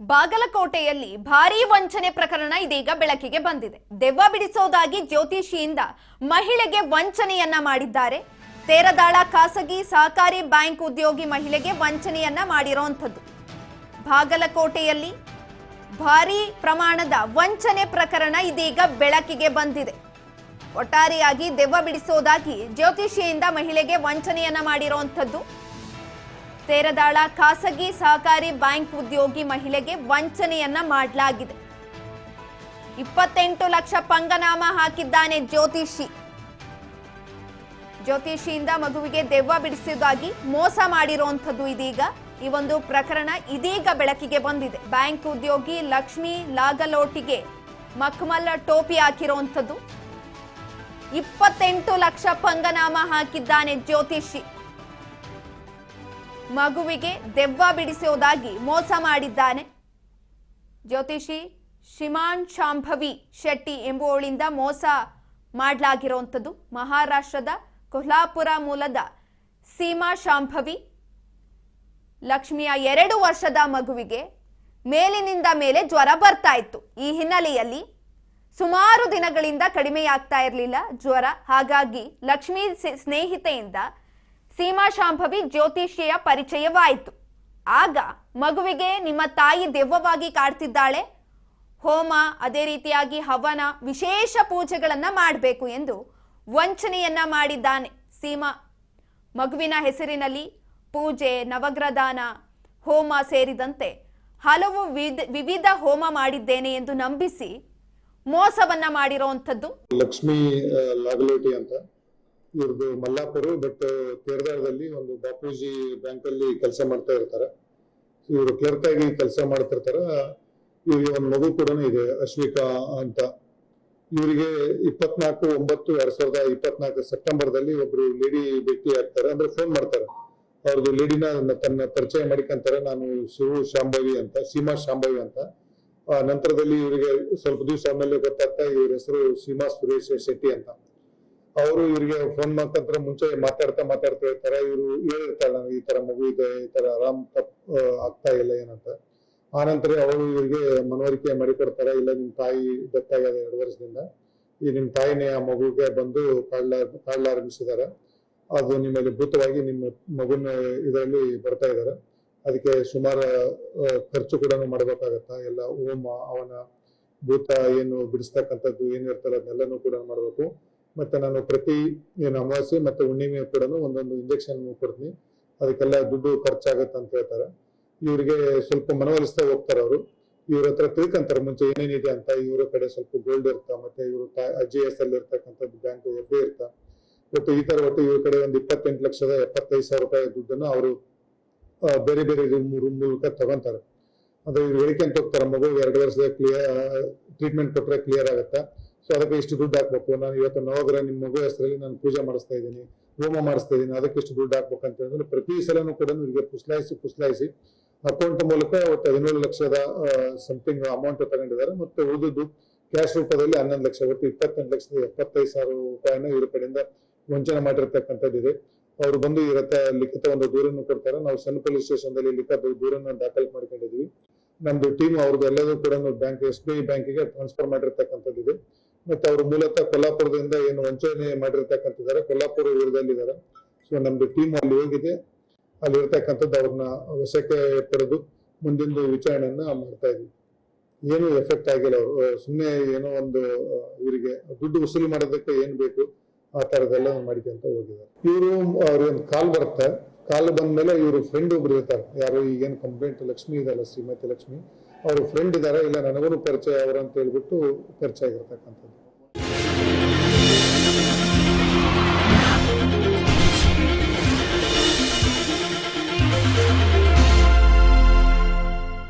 ಬಾಗಲಕೋಟೆಯಲ್ಲಿ ಭಾರೀ ವಂಚನೆ ಪ್ರಕರಣ ಇದೀಗ ಬೆಳಕಿಗೆ ಬಂದಿದೆ. ದೆವ್ವ ಬಿಡಿಸೋದಾಗಿ ಜ್ಯೋತಿಷಿಯಿಂದ ಮಹಿಳೆಗೆ ವಂಚನೆಯನ್ನ ಮಾಡಿದ್ದಾರೆ. ತೇರದಾಳ ಖಾಸಗಿ ಸಹಕಾರಿ ಬ್ಯಾಂಕ್ ಉದ್ಯೋಗಿ ಮಹಿಳೆಗೆ ವಂಚನೆಯನ್ನ ಮಾಡಿರುವಂತದ್ದು. ಬಾಗಲಕೋಟೆಯಲ್ಲಿ ಭಾರೀ ಪ್ರಮಾಣದ ವಂಚನೆ ಪ್ರಕರಣ ಇದೀಗ ಬೆಳಕಿಗೆ ಬಂದಿದೆ. ಒಟ್ಟಾರೆಯಾಗಿ ದೆವ್ವ ಬಿಡಿಸೋದಾಗಿ ಜ್ಯೋತಿಷಿಯಿಂದ ಮಹಿಳೆಗೆ ವಂಚನೆಯನ್ನ ಮಾಡಿರುವಂತದ್ದು. ತೇರದಾಳ ಖಾಸಗಿ ಸಹಕಾರಿ ಬ್ಯಾಂಕ್ ಉದ್ಯೋಗಿ ಮಹಿಳೆಗೆ ವಂಚನೆಯನ್ನ ಮಾಡಲಾಗಿದೆ. 28 ಲಕ್ಷ ಪಂಗನಾಮ ಹಾಕಿದ್ದಾನೆ ಜ್ಯೋತಿಷಿ. ಜ್ಯೋತಿಷಿಯಿಂದ ಮಗುವಿಗೆ ದೆವ್ವ ಬಿಡಿಸುವುದಾಗಿ ಮೋಸ ಮಾಡಿರುವಂತದ್ದು ಇದೀಗ ಈ ಒಂದು ಪ್ರಕರಣ ಇದೀಗ ಬೆಳಕಿಗೆ ಬಂದಿದೆ. ಬ್ಯಾಂಕ್ ಉದ್ಯೋಗಿ ಲಕ್ಷ್ಮಿ ಲಾಗಲೋಟಿಗೆ ಮಕ್ಮಲ್ ಟೋಪಿ ಹಾಕಿರುವಂತದ್ದು. 28 ಲಕ್ಷ ಪಂಗನಾಮ ಹಾಕಿದ್ದಾನೆ ಜ್ಯೋತಿಷಿ. ಮಗುವಿಗೆ ದೆವ್ವ ಬಿಡಿಸುವುದಾಗಿ ಮೋಸ ಮಾಡಿದ್ದಾನೆ. ಜ್ಯೋತಿಷಿ ಶಿಮಾನ್ ಶಾಂಭವಿ ಶೆಟ್ಟಿ ಎಂಬುವಳಿಂದ ಮೋಸ ಮಾಡಲಾಗಿರುವಂಥದ್ದು. ಮಹಾರಾಷ್ಟ್ರದ ಕೊಲ್ಹಾಪುರ ಮೂಲದ ಸೀಮಾ ಶಾಂಭವಿ ಲಕ್ಷ್ಮಿಯ 2 ವರ್ಷದ ಮಗುವಿಗೆ ಮೇಲಿನಿಂದ ಮೇಲೆ ಜ್ವರ ಬರ್ತಾ ಇತ್ತು. ಈ ಹಿನ್ನೆಲೆಯಲ್ಲಿ ಸುಮಾರು ದಿನಗಳಿಂದ ಕಡಿಮೆಯಾಗ್ತಾ ಇರಲಿಲ್ಲ ಜ್ವರ. ಹಾಗಾಗಿ ಲಕ್ಷ್ಮಿ ಸ್ನೇಹಿತೆಯಿಂದ ಸೀಮಾ ಶಾಂಭವಿ ಜ್ಯೋತಿಷಿಯ ಪರಿಚಯವಾಯಿತು. ಆಗ ಮಗುವಿಗೆ ನಿಮ್ಮ ತಾಯಿ ದೆವ್ವವಾಗಿ ಕಾಡ್ತಿದ್ದಾಳೆ, ಹೋಮ ಅದೇ ರೀತಿಯಾಗಿ ಹವನ ವಿಶೇಷ ಪೂಜೆಗಳನ್ನ ಮಾಡಬೇಕು ಎಂದು ವಂಚನೆಯನ್ನ ಮಾಡಿದ್ದಾನೆ ಸೀಮಾ. ಮಗುವಿನ ಹೆಸರಿನಲ್ಲಿ ಪೂಜೆ, ನವಗ್ರದಾನ, ಹೋಮ ಸೇರಿದಂತೆ ಹಲವು ವಿವಿಧ ಹೋಮ ಮಾಡಿದ್ದೇನೆ ಎಂದು ನಂಬಿಸಿ ಮೋಸವನ್ನ ಮಾಡಿರುವಂತದ್ದು. ಲಕ್ಷ್ಮಿ ಲಾಗಲೋಟಿ ಅಂತ ಇವ್ರದ್ದು ಮಲ್ಲಾಪುರ, ಬಟ್ ತೇರದಾಳದಲ್ಲಿ ಒಂದು ಬಾಪೂಜಿ ಬ್ಯಾಂಕ್ ಅಲ್ಲಿ ಕೆಲಸ ಮಾಡ್ತಾ ಇರ್ತಾರೆ. ಇವರು ಕ್ಲರ್ಕ್ ಆಗಿ ಕೆಲಸ ಮಾಡ್ತಿರ್ತಾರ. ಇವ್ರಿಗೆ ಒಂದು ಮಗು ಕೂಡ ಇದೆ, ಅಶ್ವಿಕಾ ಅಂತ. ಇವರಿಗೆ 24/9/2024 ಸೆಪ್ಟೆಂಬರ್ದಲ್ಲಿ ಒಬ್ರು ಲೇಡಿ ಭೇಟಿ ಆಗ್ತಾರೆ. ಅಂದ್ರೆ ಫೋನ್ ಮಾಡ್ತಾರೆ, ಅವ್ರದ್ದು ಲೇಡಿನ ತನ್ನ ಪರಿಚಯ ಮಾಡಿಕೊಂತಾರೆ. ನಾನು ಶಾಂಭವಿ ಅಂತ, ಸೀಮಾ ಶಾಂಭವಿ ಅಂತ. ನಂತರದಲ್ಲಿ ಇವರಿಗೆ ಸ್ವಲ್ಪ ದಿವಸ ಆಮೇಲೆ ಗೊತ್ತಾಗ್ತಾ ಇವ್ರ ಹೆಸರು ಸೀಮಾ ಸುರೇಶ್ ಶೆಟ್ಟಿ ಅಂತ. ಅವರು ಇವರಿಗೆ ಫೋನ್ ಮುಖಾಂತರ ಮುಂಚೆ ಮಾತಾಡ್ತಾ ಇರ್ತಾರೆ. ಇವರು ಹೇಳಿರ್ತಾರೆ, ನನಗೆ ಈ ತರ ಮಗು ಇದೆ, ಈ ತರ ಆರಾಮ್ ಆಗ್ತಾ ಇಲ್ಲ ಏನಂತ. ಆನಂತರ ಅವರು ಇವರಿಗೆ ಮನವರಿಕೆ ಮಾಡಿಕೊಡ್ತಾರೆ, ಇಲ್ಲ ನಿಮ್ ತಾಯಿ ಡೆತ್ ಆಗ್ಯದ 2 ವರ್ಷದಿಂದ, ಈ ನಿಮ್ ತಾಯಿನೇ ಆ ಮಗುಗೆ ಬಂದು ಕಾಡ್ಲಾರಂಭಿಸಿದಾರೆ. ಅದು ನಿಮ್ಮಲ್ಲಿ ಭೂತವಾಗಿ ನಿಮ್ಮ ಮಗುನ ಇದರಲ್ಲಿ ಬರ್ತಾ ಇದಾರೆ. ಅದಕ್ಕೆ ಸುಮಾರು ಖರ್ಚು ಕೂಡ ಮಾಡ್ಬೇಕಾಗತ್ತ. ಎಲ್ಲ ಹೋಮ ಅವನ ಭೂತ ಏನು ಬಿಡಿಸ್ತಕ್ಕಂಥದ್ದು ಏನಿರ್ತಲ್ಲ ಅದನ್ನೆಲ್ಲನೂ ಕೂಡ ಮಾಡ್ಬೇಕು. ಮತ್ತೆ ನಾನು ಪ್ರತಿ ಅಮಾವಾಸ್ಯೆ ಮತ್ತೆ ಹುಣ್ಣಿಮೆ ಕೂಡ ಒಂದೊಂದು ಇಂಜೆಕ್ಷನ್ ಕೊಡ್ತೀನಿ. ಅದಕ್ಕೆಲ್ಲ ದುಡ್ಡು ಖರ್ಚಾಗತ್ತೆ ಅಂತ ಹೇಳ್ತಾರೆ. ಇವರಿಗೆ ಸ್ವಲ್ಪ ಮನವೊಲಿಸ್ತಾ ಹೋಗ್ತಾರೆ. ಅವರು ಇವ್ರ ಹತ್ರ ತಿಳ್ಕೊಂತಾರೆ ಮುಂಚೆ ಏನೇನಿದೆ ಅಂತ. ಇವರ ಕಡೆ ಸ್ವಲ್ಪ ಗೋಲ್ಡ್ ಇರ್ತಾ, ಮತ್ತೆ ಇವರು GS ಅಲ್ಲಿ ಇರ್ತಕ್ಕಂಥದ್ದು ಬ್ಯಾಂಕ್ FD ಇರ್ತಾ. ಒಟ್ಟು ಈ ತರ ಒಟ್ಟು ಇವ್ರ ಕಡೆ ಒಂದು 28,75,000 ರೂಪಾಯಿ ದುಡ್ಡನ್ನು ಅವರು ಬೇರೆ ಬೇರೆ ರೂಮ್ ಮೂಲಕ ತಗೊಂತಾರೆ. ಅಂದ್ರೆ ಇವ್ರು ಹೇಳಿಕೆಂತ ಹೋಗ್ತಾರೆ, ಮಗು 2 ವರ್ಷದ ಟ್ರೀಟ್ಮೆಂಟ್ ಕೊಟ್ರೆ ಕ್ಲಿಯರ್ ಆಗುತ್ತಾ, ಸೊ ಅದಕ್ಕೆ ಇಷ್ಟು ದುಡ್ಡು ಹಾಕ್ಬೇಕು, ನಾನು ಇವತ್ತು ನವಗ್ರಹ ನಿಮ್ಮ ಮಗು ಹೆಸರಲ್ಲಿ ನಾನು ಪೂಜೆ ಮಾಡಿಸ್ತಾ ಇದ್ದೀನಿ, ಹೋಮ ಮಾಡಿಸ್ತಾ ಇದ್ದೀನಿ, ಅದಕ್ಕೆ ಇಷ್ಟು ದುಡ್ಡು ಹಾಕ್ಬೇಕಂತ ಹೇಳಿದ್ರೆ ಪ್ರತಿ ಸಲನೂ ಕೂಡ ಇವರಿಗೆ ಪುಸ್ಲಾಯಿಸಿ ಅಕೌಂಟ್ ಮೂಲಕ ಒಟ್ಟು 17 ಲಕ್ಷದ ಸಮಥಿಂಗ್ ಅಮೌಂಟ್ ತಗೊಂಡಿದ್ದಾರೆ. ಮತ್ತೆ ಉಳಿದು ಕ್ಯಾಶ್ ರೂಪದಲ್ಲಿ 11 ಲಕ್ಷ, ಒಟ್ಟು 28,75,000 ರೂಪಾಯಿನ ಇವ್ರ ಕಡೆಯಿಂದ ವಂಚನೆ ಮಾಡಿರ್ತಕ್ಕಂಥದ್ದಿದೆ. ಅವರು ಬಂದು ಇವತ್ತ ಲಿಖಿತ ಒಂದು ದೂರನ್ನು ಕೊಡ್ತಾರೆ. ನಾವು ಸಣ್ಣ ಪೊಲೀಸ್ ಸ್ಟೇಷನ್ ದಲ್ಲಿ ಲಿಖಿತ ದೂರನ್ನು ದಾಖಲು ಮಾಡ್ಕೊಂಡಿದ್ವಿ. ನಮ್ದು ಟೀಮ್ ಅವ್ರದ್ದು ಎಲ್ಲದೂ ಕೂಡ ಬ್ಯಾಂಕ್ SBI ಬ್ಯಾಂಕಿಗೆ ಟ್ರಾನ್ಸ್ಫರ್ ಮಾಡಿರ್ತಕ್ಕಂಥದ್ದಿದೆ. ಮತ್ತೆ ಅವರು ಮೂಲತಃ ಕೊಲ್ಲಾಪುರದಿಂದ ಏನು ವಂಚನೆ ಮಾಡಿರ್ತಕ್ಕಂಥದ್ದಾರೆ, ಕೊಲ್ಲಾಪುರ ಊರದಲ್ಲಿದ್ದಾರೆ. ಸೊ ನಮ್ದು ಟೀಮ್ ಅಲ್ಲಿ ಹೋಗಿದೆ, ಅಲ್ಲಿ ಇರ್ತಕ್ಕಂಥದ್ದು ಅವ್ರನ್ನ ವಶಕ್ಕೆ ಪಡೆದು ಮುಂದಿನ ವಿಚಾರಣೆಯನ್ನ ಮಾಡ್ತಾ ಇದ್ವಿ. ಏನು ಎಫೆಕ್ಟ್ ಆಗಿಲ್ಲ. ಅವರು ಸುಮ್ಮನೆ ಏನೋ ಒಂದು ಇವರಿಗೆ ದುಡ್ಡು ವಸೂಲಿ ಮಾಡೋದಕ್ಕೆ ಏನ್ ಬೇಕು ಆ ತರದೆಲ್ಲ ಮಾಡಿಕೊಂತ ಹೋಗಿದ್ದಾರೆ. ಇವರು ಅವ್ರಿಗೆ ಕಾಲ್ ಬರುತ್ತೆ. ಕಾಲ್ ಬಂದ್ಮೇಲೆ ಇವರು ಫ್ರೆಂಡ್ ಒಬ್ರು ಇರ್ತಾರೆ. ಯಾರು ಈಗೇನು ಕಂಪ್ಲೇಂಟ್ ಲಕ್ಷ್ಮಿ ಇದಲ್ಲ, ಶ್ರೀಮತಿ ಲಕ್ಷ್ಮಿ, ಅವ್ರ ಫ್ರೆಂಡ್ ಇದಾರೆ, ಇಲ್ಲ ನನಗೂ ಪರಿಚಯ ಅವರು ಅಂತ ಹೇಳ್ಬಿಟ್ಟು ಪರಿಚಯ ಆಗಿರ್ತಕ್ಕಂಥದ್ದು.